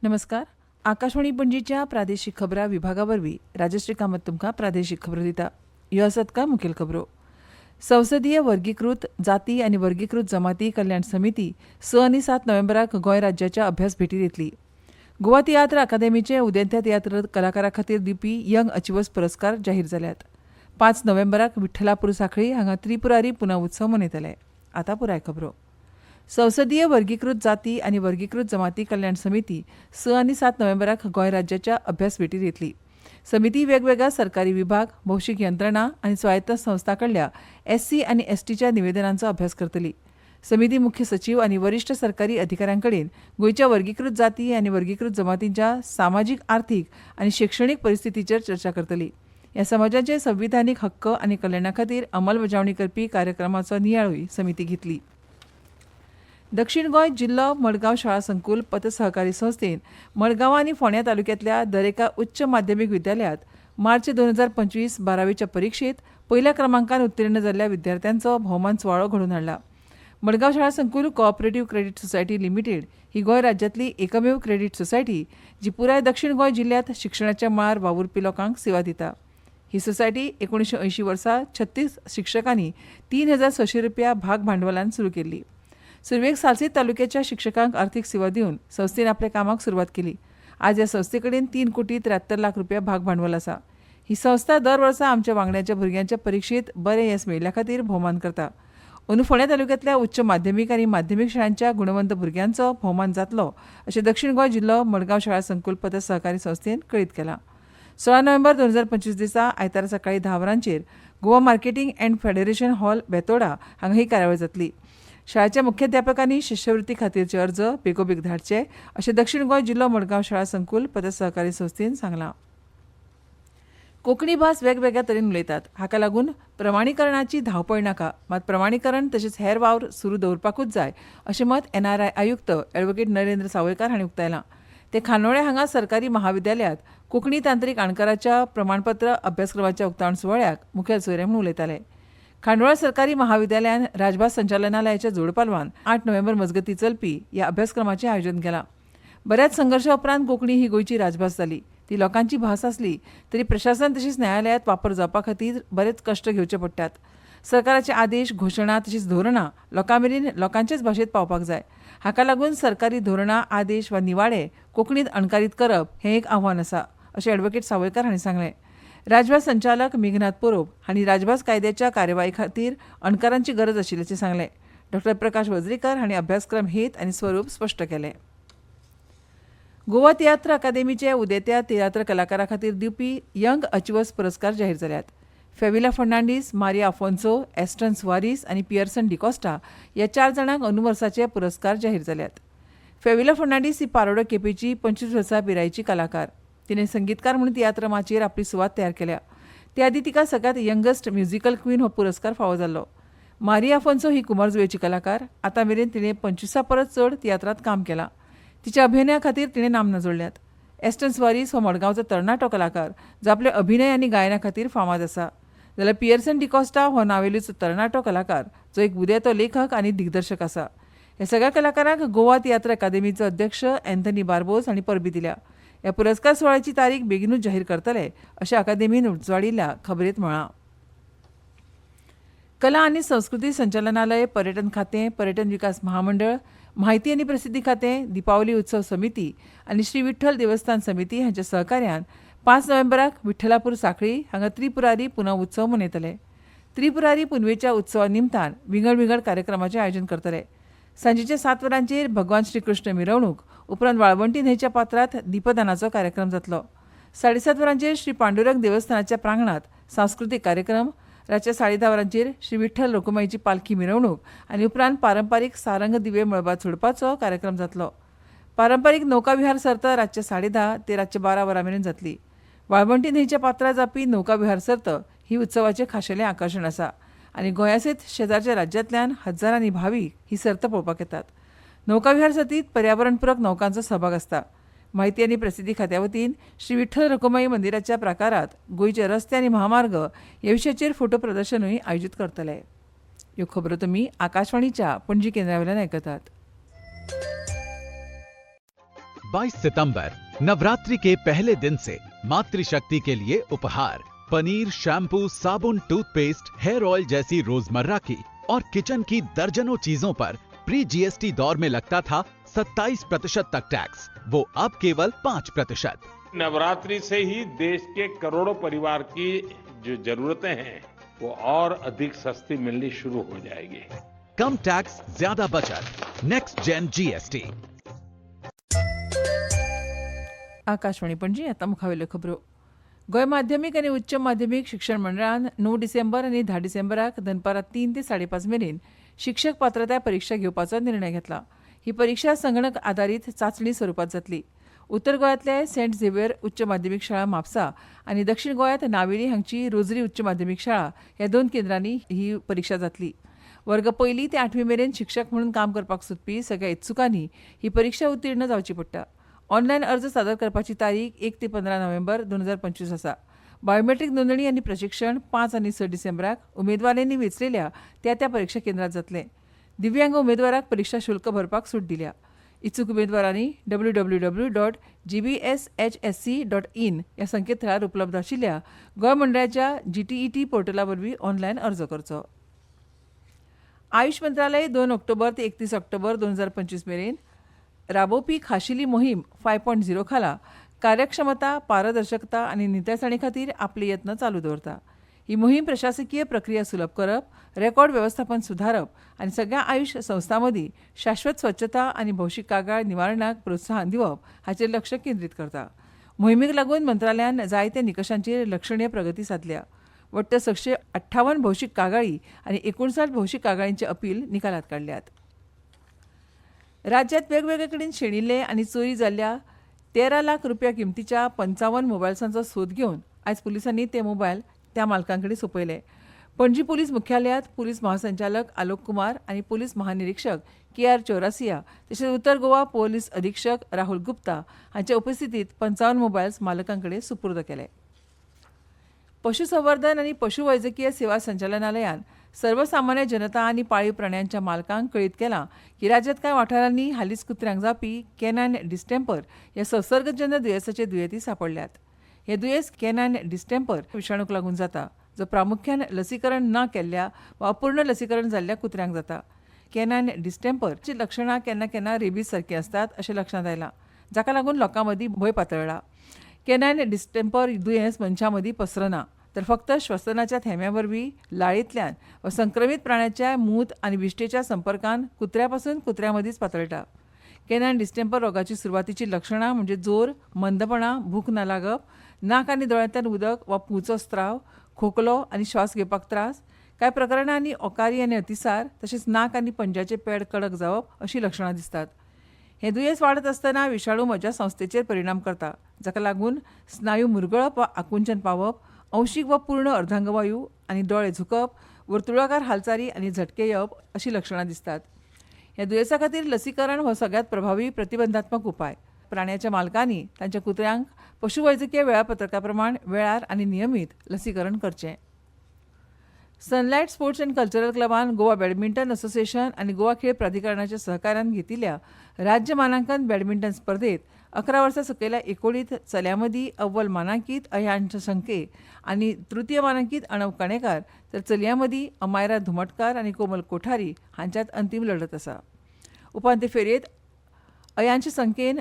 नमस्कार. आकाशवाणी पणजीच्या प्रादेशीक खबरां विभागावरवीं राजश्री कामत तुमकां प्रादेशीक खबरो दिता. ह्यो आसात का मुखेल खबरो. संसदीय वर्गीकृत जाती आनी वर्गीकृत जमाती कल्याण समिती 6 आनी 7 नोव्हेंबराक गोंय राज्याच्या अभ्यास भेटी दितली. गोवा तियात्र अकादेमीचे उदेंत्या तियात्र कलाकारां खातीर दिवपी यंग अचिव्हर्स पुरस्कार जाहीर जाल्यात. 5 नोव्हेंबराक विठ्ठलापूर सांखळी हांगा त्रिपुरारी पुनव उत्सव मनयतले. आतां पुराय खबरो. संसदीय वर्गीकृत जाती आनी वर्गीकृत जमाती कल्याण समिती 6 आनी 7 नोव्हेंबराक गोंय राज्याच्या अभ्यास भेटी दितली. समिती वेगवेगळ्या सरकारी विभाग, भौशीक यंत्रणा आनी स्वायत्त संस्था कडल्या एससी आनी एसटीच्या निवेदनांचो अभ्यास करतली. समिती मुख्य सचिव आनी वरिष्ठ सरकारी अधिकाऱ्यांकडेन गोंयच्या वर्गीकृत जाती आनी वर्गीकृत जमातींच्या सामाजीक आर्थीक आनी शैक्षणीक परिस्थितीचेर चर्चा करतली. ह्या समाजाचे संविधानीक हक्क आनी कल्याणा खातीर अंमलबजावणी करपी कार्यक्रमाचो नियाळूय समिती घेतली. दक्षिण गोंय जिल्लो मडगांव शाळा संकुल पतसहकारी संस्थेन मडगांव आनी फोंड्या तालुक्यांतल्या दरेका उच्च माध्यमीक विद्यालयांत मार्च 2025 12वीच्या परीक्षेत पयल्या क्रमांकान उत्तीर्ण जाल्ल्या विद्यार्थ्यांचो भोवमान सुवाळो घडोवन हाडला. मडगांव शाळा संकुल कोऑपरेटिव्ह क्रेडीट सोसायटी लिमिटेड ही गोंय राज्यांतली एकमेव क्रेडीट सोसायटी जी पुराय दक्षिण गोंय जिल्ल्यांत शिक्षणाच्या मळार वावुरपी लोकांक सेवा दिता. ही सोसायटी 1980 वर्सा 36 शिक्षकांनी 3,600 रुपया भाग भांडवलान सुरू केल्ली. सुरवेक सालसेत तालुक्याच्या शिक्षकांक आर्थीक सेवा दिवन संस्थेन आपल्या कामाक सुरवात केली. आज ह्या संस्थे कडेन 3 कोटी 73 लाख रुपया भाग भांडवल आसा. ही संस्था दर वर्सा आमच्या वांगड्याच्या भुरग्यांच्या परीक्षेत बरें येस मेळिल्ल्या खातीर भोवमान करता. अंदू फोंड्या तालुक्यांतल्या उच्च माध्यमीक आनी माध्यमीक शाळांच्या गुणवंत भुरग्यांचो भोवमान जातलो अशें दक्षिण गोंय जिल्लो मडगांव शाळा संकुल पतसहकारी संस्थेन कळीत केलां. 16 नोव्हेंबर 2025 दिसा आयतारा सकाळी 10 वरांचेर Goa marketing and federation hall Betora हांगा ही कार्यावळ जातली. शाळेच्या मुख्याध्यापकांनी शिश्यवृत्ती खातीरचे अर्ज बेगोबेग धाडचे अशें दक्षिण गोंय जिल्लो मडगांव शाळा संकुल पतसहकारी संस्थेन सांगलां. कोंकणी भास वेगवेगळ्या तरेन उलयतात. हाका लागून प्रमाणीकरणाची धांवपळ नाका, मात प्रमाणीकरण तशेंच हेर वावर सुरू दवरपाकूच जाय अशें मत एनआरआय आयुक्त ॲडव्होकेट नरेंद्र सावयकार हांणी उक्तायलां. ते खानोळे हांगा सरकारी महाविद्यालयांत कोंकणी तांत्रीक अणकाराच्या प्रमाणपत्र अभ्यासक्रमाच्या उक्तावण सुवाळ्याक मुखेल सोयरे म्हूण उलयताले. खांडोळा सरकारी महाविद्यालयान राजभास संचालनालयाच्या जोड पालवान 8 नोव्हेंबर मजगतीं चलपी ह्या अभ्यासक्रमाचें आयोजन केलां. बऱ्याच संघर्शा उपरांत कोंकणी ही गोंयची राजभास जाली. ती लोकांची भास आसली तरी प्रशासन तशेंच न्यायालयांत वापर जावपा खातीर बरेच कश्ट घेवचे पडटात. सरकाराचे आदेश, घोशणा तशींच धोरणां लोकां मेरेन लोकांचेच भाशेंत पावपाक जाय. हाका लागून सरकारी धोरणां, आदेश वा निवाडे कोंकणींत अणकारीत करप हें एक आव्हान आसा अशें ॲडव्होकेट सावयकार हांणी सांगलें. राजभास संचालक मेघनाथ परोब हांणी राजभास कायद्याच्या कार्यवाही खातीर अणकारांची गरज आशिल्ल्याचें सांगलें. डॉ प्रकाश वज्रेकर हांणी अभ्यासक्रम हेत आनी स्वरूप स्पश्ट केलें. गोवा तियात्र अकादेमीचे उदेत्या तियात्र कलाकारां खातीर दिवपी यंग अचिव्हर्स पुरस्कार जाहीर जाल्यात. फेविला फर्नांडीस, मारिया आफोन्सो, एस्टन सुवारीस आनी पियर्सन डिकॉस्टा ह्या 4 जाणांक अंदू वर्साचे पुरस्कार जाहीर जाल्यात. फेविला फर्नांडीस ही पारोडो केपेची 25 वर्सां पिरायेची कलाकार. तिणें संगीतकार म्हणून तियात्र माचयेर आपली सुवात तयार केल्या. ते आदी तिका सगळ्यांत यंगस्ट म्युझिकल क्वीन हो पुरस्कार फावो जाल्लो. मारिया आफोन्सो ही कुमारजुंवेची कलाकार. आतां मेरेन तिणें 25 परस चड तियात्रांत काम केलां. तिच्या अभिनया खातीर तिणें नामना जोडल्यात. एस्टन सुवारीस हो मडगांवचो तरणाटो कलाकार जो आपल्या अभिनय आनी गायना खातीर फामाद आसा. जाल्यार पियर्सन डिकॉस्टा हो नावेलूच तरणाटो कलाकार जो एक बुद्यातो लेखक आनी दिग्दर्शक आसा. ह्या सगळ्या कलाकारांक गोवा तियात्र अकादेमीचो अध्यक्ष एंथनी बार्बोस हांणी परबी दिल्या. ह्या पुरस्कार सुवाळ्याची तारीख बेगीनूच जाहीर करतले अशें अकादेमीन उजवाडिल्ल्या खबरेंत म्हळां. कला आनी संस्कृती संचालनालय, पर्यटन खातें, पर्यटन विकास महामंडळ, म्हायती आनी प्रसिद्धी खातें, दिपावली उत्सव समिती आनी श्री विठ्ठल देवस्थान समिती हांच्या सहकार्यान 5 नोव्हेंबराक विठ्ठलापूर सांखळी हांगा त्रिपुरारी पुनव उत्सव मनयतले. त्रिपुरारी पुनवेच्या उत्सवा निमतान विंगड विंगड कार्यक्रमाचें आयोजन करतले. सांजेच्या 7 वरांचेर भगवान श्री कृष्ण मिरवणूक उपरांत वाळवंटी न्हंयच्या पात्रांत दीपदानाचो कार्यक्रम जातलो. 7:30 वरांचेर श्री पांडुरंग देवस्थानाच्या प्रांगणांत सांस्कृतीक कार्यक्रम, रातच्या 10:30 वरांचेर श्री विठ्ठल रखुमाईची पालखी मिरवणूक आनी उपरांत पारंपारीक सारंग दिवे मळबांत सोडपाचो कार्यक्रम जातलो. पारंपारीक नौकाविहार सर्त रातच्या 10:30 ते रातच्या 12 वरां मेरेन जातली. वाळवंटी न्हंयच्या पात्रां जावपी नौकाविहार सर्त ही उत्सवाचें खाशेलें आकर्शण आसा आनी गोंयासयत शेजारच्या राज्यांतल्यान हजारांनी भावीक ही सर्त पळोवपाक येतात. नौकाविहार सर्तींत पर्यावरणपूरक नौकांचो सहभाग आसता. माहिती आनी प्रसिद्धी खात्या वतीन श्री विठ्ठल रखुमाई मंदिराच्या प्राकारांत गोंयचे रस्ते आनी महामार्ग ह्या विशयाचेर फोटो प्रदर्शनूय आयोजीत करतले. ह्यो खबरो तुमी आकाशवाणीच्या पणजी केंद्रा वयल्यान आयकतात. 22 सितंबर नवरात्रि के पहले दिन से मातृशक्ति के लिए उपहार पनीर, शैम्पू, साबुन, टूथपेस्ट, हेयर ऑयल जैसी रोजमर्रा की और किचन की दर्जनों चीजों पर प्री जीएसटी दौर में लगता था 27% तक टैक्स, वो अब केवल 5%। नवरात्रि से ही देश के करोड़ों परिवार की जो जरूरतें हैं वो और अधिक सस्ती मिलनी शुरू हो जाएगी। कम टैक्स, ज्यादा बचत, next gen GST. Akashvani Panaji आता मुखावेल्यो खबरो. गोंय माध्यमीक आनी उच्च माध्यमीक शिक्षण मंडळान 9 डिसेंबर आनी 10 डिसेंबराक दनपारां 3 ते 5:30 मेरेन शिक्षक पात्रताय परीक्षा घेवपाचो निर्णय घेतला. ही परीक्षा संगणक आधारीत चांचणी स्वरुपात जातली. उत्तर गोंयांतले सेंट झेवियर उच्च माध्यमीक शाळा म्हापसा आनी दक्षिण गोंयांत नावेली हांगची रोजरी उच्च माध्यमीक शाळा ह्या 2 केंद्रांनी ही परीक्षा जातली. वर्ग 1 ते 8वी मेरेन शिक्षक म्हणून काम करपाक सोदपी सगळ्या इत्सुकांनी ही परीक्षा उत्तीर्ण जावची पडटा. ऑनलायन अर्ज सादर करपाची तारीख 1 ते 15 नोव्हेंबर 2025 आसा. बायोमेट्रीक नोंदणी आनी प्रशिक्षण 5 आनी 6 डिसेंबराक उमेदवारांनी वेंचलेल्या त्या परीक्षा केंद्रांत जातले. दिव्यांग उमेदवाराक परीक्षा शुल्क भरपाक सूट दिल्या. इच्छुक उमेदवारांनी www.gbshsc.in ह्या संकेतथळार उपलब्ध आशिल्ल्या गोंय मंडळाच्या GTET पोर्टला वरवीं ऑनलायन अर्ज करचो. आयुष मंत्रालय 2 ऑक्टोबर ते 31 ऑक्टोबर 2025 मेरेन राबोवपी खाशेली मोहीम 5.0 खाला कार्यक्षमता, पारदर्शकता आनी नितळसाणी खातीर आपले यत्न चालू दवरता. ही मोहीम प्रशासकीय प्रक्रिया सुलभ करप, रेकॉर्ड वेवस्थापन सुधारप आनी सगळ्या आयुष संस्थां मदीं शाश्वत स्वच्छता आनी भौशीक कागाळ निवारणाक प्रोत्साहन दिवप हाचेर लक्ष केंद्रीत करता. मोहिमेक लागून मंत्रालयान जायत्या निकशांचेर लक्षणीय प्रगती साधल्या. वट्ट 658 भौशीक कागाळी आनी 59 भौशीक कागाळींचे अपील निकालात काडल्यात. राज्यांत वेगवेगळे कडेन शेणिल्ले आनी चोरी जाल्ल्या 13 लाख रुपया किमतीच्या 55 मोबायल्सांचो सोद घेवन आयज पुलिसांनी ते मोबायल त्या मालकांकडे सोपयले. पणजी पुलीस मुख्यालयांत पुलीस महासंचालक आलोक कुमार आनी पुलीस महानिरीक्षक KR चौरासिया तशेंच उत्तर गोवा पुलीस अधीक्षक राहुल गुप्ता हांच्या उपस्थितीत 55 मोबायल्स मालकांकडे सुपूर्द केले. पशुसंवर्धन आनी पशुवैजकीय सेवा संचालनालयान सर्वसामान्य जनता आनी पाळीव प्राण्यांच्या मालकांक कळीत केलां की राज्यांत कांय वाठारांनी हालींच कुत्र्यांक जावपी कॅनायन डिस्टेंपर ह्या संसर्गजन्य दुयेंसाचे दुयेंती सांपडल्यात. हे दुयेंस कॅनायन डिस्टेंपर विशाणूक लागून जाता, जो प्रामुख्यान लसीकरण न केल्ल्या वा अपूर्ण लसीकरण जाल्ल्या कुत्र्यांक जाता. कॅनायन डिस्टेंपरची लक्षणां केन्ना केन्ना रेबीज सारखी असतात अशें लक्षांत आयलां, जाका लागून लोकां मदीं भंय पातळ्ळा. कॅनायन डिस्टेंपर दुयेंस मनशां मदीं पसरना, तर फक्त श्वसनाच्या थेंब्या वरवीं लाळेंतल्यान वा संक्रमीत प्राण्याच्या मूत आनी विश्टेच्या संपर्कान कुत्र्या पासून कुत्र्या मदींच पातळटा. कॅनायन डिस्टेंपर रोगाची सुरवातीची लक्षणां म्हणजे जोर, मंदपणा, भूक न लागप, नाक आनी दोळ्यांतल्यान उदक वा पुंचो स्त्राव, खोकलो आनी श्वास घेवपाक त्रास, कांय प्रकरणांनी ओकारी आनी अतिसार तशेंच नाक आनी पंजाचे पॅड कडक जावप अशीं लक्षणां दिसतात. हें दुयेंस वाडत आसतना विशाणू म्हज्या संस्थेचेर परिणाम करता, जाका लागून स्नायू मुरगळप वा आकुंचन पावप, अंशीक वा पूर्ण अर्धांगवायू आनी दोळे झुकप, वर्तुळाकार हालचाली आनी झटके येवप अशीं लक्षणां दिसतात. ह्या दुयेंसा खातीर लसीकरण हो सगळ्यांत प्रभावी प्रतिबंधात्मक उपाय. प्राण्याच्या मालकांनी तांच्या कुत्र्यांक पशुवैजकीय वेळापत्रका प्रमाण वेळार आनी नियमीत लसीकरण करचें. सनलायट स्पोर्ट्स अँड कल्चरल क्लबान गोवा बॅडमिंटन असोसिएशन आनी गोवा खेळ प्राधिकरणाच्या सहकार्यान घेतिल्ल्या राज्य मानांकन बॅडमिंटन स्पर्धेत 11 वर्सां सकयल्या एकोडीत चल्यां मदीं अव्वल मानांकीत अयांश संके आनी तृतीय मानांकीत अणव कणेकार तर चलयां मदीं अमायरा धुमटकार आनी कोमल कोठारी हांच्यात अंतीम लढत आसा. उपांत्य फेरयेत अयांश संख्येन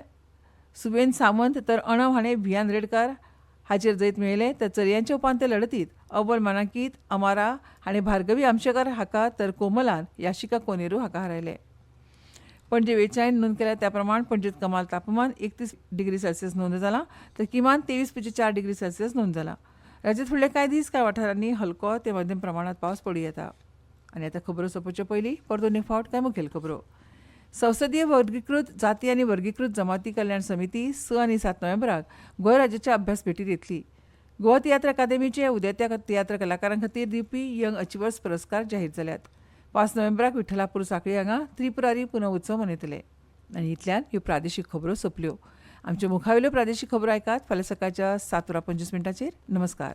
सुवेन सामंत तर अणव हाणें भियान रेडकार हाचेर जैत मेळयलें, तर चलयांच्या उपांत्य लढतीत अव्वल मानांकीत अमारा हाणें भार्गवी आमशेकर हाका तर कोमलान याशिका कोनेरू हाका हारयलें. पणजे वेळीचायन नोंद केल्या त्या प्रमाण पणजेत कमाल तापमान 31 डिग्री सेल्सियस नोंद जालां, तर किमान 23.4 डिग्री सेल्सियस नोंद जालां. राज्यांत फुडले कांय दीस कांय वाठारांनी हलको ते मध्यम प्रमाणात पावस पडूं येता. आनी आतां खबरो सोंपोवचे पयलीं परतून एक फावट कांय मुखेल खबरो. संसदीय वर्गीकृत जाती आनी वर्गीकृत जमाती कल्याण समिती 6 आनी 7 नोव्हेंबराक गोंय राज्याच्या अभ्यास भेटीर येतली. गोवा तियात्र अकादेमीचे उदेत्या तियात्र कलाकारां खातीर दिवपी यंग अचिव्हर्स पुरस्कार जाहीर जाल्यात. 5 नोव्हेंबराक विठ्ठलापूर सांखळी हांगा त्रिपुरारी पुनर्उत्सव मनयतले. आनी इतल्यान ह्यो प्रादेशीक खबरो सोंपल्यो. आमच्यो मुखावेल्यो प्रादेशीक खबरो आयकात फाल्यां सकाळच्या 7:25 नमस्कार.